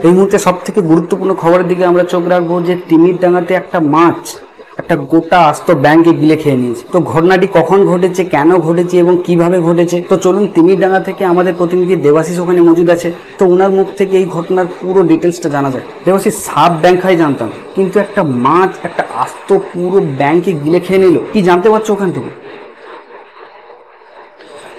এই মুহূর্তে সব থেকে গুরুত্বপূর্ণ খবরের দিকে আমরা চোখ রাখবো যে তিমির ডাঙাতে একটা মাছ একটা গোটা আস্ত ব্যাংকে গিলে খেয়ে নিয়েছে। তো ঘটনাটি কখন ঘটেছে, কেন ঘটেছে এবং কিভাবে ঘটেছে, তো চলুন তিমির ডাঙা থেকে আমাদের প্রতিনিধি দেবাশিস ওখানে মজুদ আছে, তো ওনার মুখ থেকে এই ঘটনার পুরো ডিটেলসটা জানা যায়। দেবাশিস, সাপ ব্যাংক খাই জানতাম, কিন্তু একটা মাছ একটা আস্ত পুরো ব্যাংকে গিলে খেয়ে নিল, কি জানতে পারছো ওখান থেকে?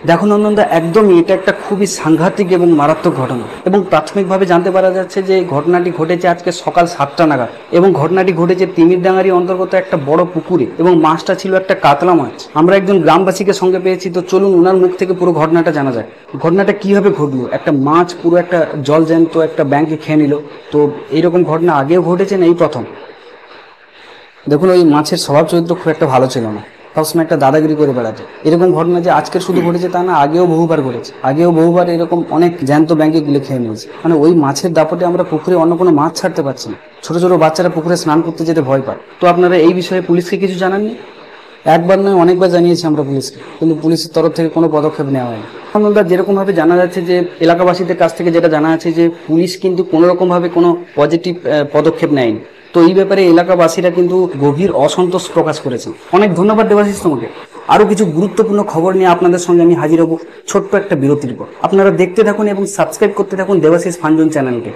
দেখো নন্দনদা, একদমই এটা একটা খুবই সাংঘাতিক এবং মারাত্মক ঘটনা, এবং প্রাথমিকভাবে জানতে পারা যাচ্ছে যে ঘটনাটি ঘটেছে আজকে সকাল 7টা নাগাদ, এবং ঘটনাটি ঘটেছে তিমিরডাঙ্গারি অন্তর্গত একটা বড় পুকুরে, এবং মাছটা ছিল একটা কাতলা মাছ। আমরা একজন গ্রামবাসীকে সঙ্গে পেয়েছি, তো চলুন ওনার মুখ থেকে পুরো ঘটনাটা জানা যায়। ঘটনাটা কিভাবে ঘটলো, একটা মাছ পুরো একটা জলজ্যান্ত একটা ব্যাংকে খেয়ে নিল, তো এইরকম ঘটনা আগেও ঘটেছে না এই প্রথম? দেখুন, ওই মাছের স্বভাব চরিত্র খুব একটা ভালো ছিল না, সবসময় একটা দাদাগিরি করে বেড়াতো। এরকম ঘটনা যে আজকের শুধু ঘটেছে তা না, আগেও বহুবার ঘটেছে, আগেও বহুবার এরকম অনেক জ্যান্ত ব্যাংকে গিলে খেয়ে নিয়েছে। মানে ওই মাছের দাপটে আমরা পুকুরে অন্য কোনো মাছ ছাড়তে পারছি না, ছোট ছোট বাচ্চারা পুকুরে স্নান করতে যেতে ভয় পায়। তো আপনারা এই বিষয়ে পুলিশকে কিছু জানাননি? একবার নয়, অনেকবার জানিয়েছি আমরা পুলিশকে, কিন্তু পুলিশের তরফ থেকে কোনো পদক্ষেপ নেওয়া হয়নি। আমরা যেরকম ভাবে জানা যাচ্ছে যে এলাকাবাসীদের কাছ থেকে যেটা জানা আছে যে পুলিশ কিন্তু কোনো রকম ভাবে কোনো পজিটিভ পদক্ষেপ নেয়নি। তো এই ব্যাপারে এলাকাবাসীরা কিন্তু গভীর অসন্তোষ প্রকাশ করেছেন। অনেক ধন্যবাদ দেবাশিস তোমাকে। আরো কিছু গুরুত্বপূর্ণ খবর নিয়ে আপনাদের সঙ্গে আমি হাজির হব ছোট্ট একটা বিরতির পর। আপনারা দেখতে থাকুন এবং সাবস্ক্রাইব করতে থাকুন দেবাশিস ফানজুন চ্যানেলকে।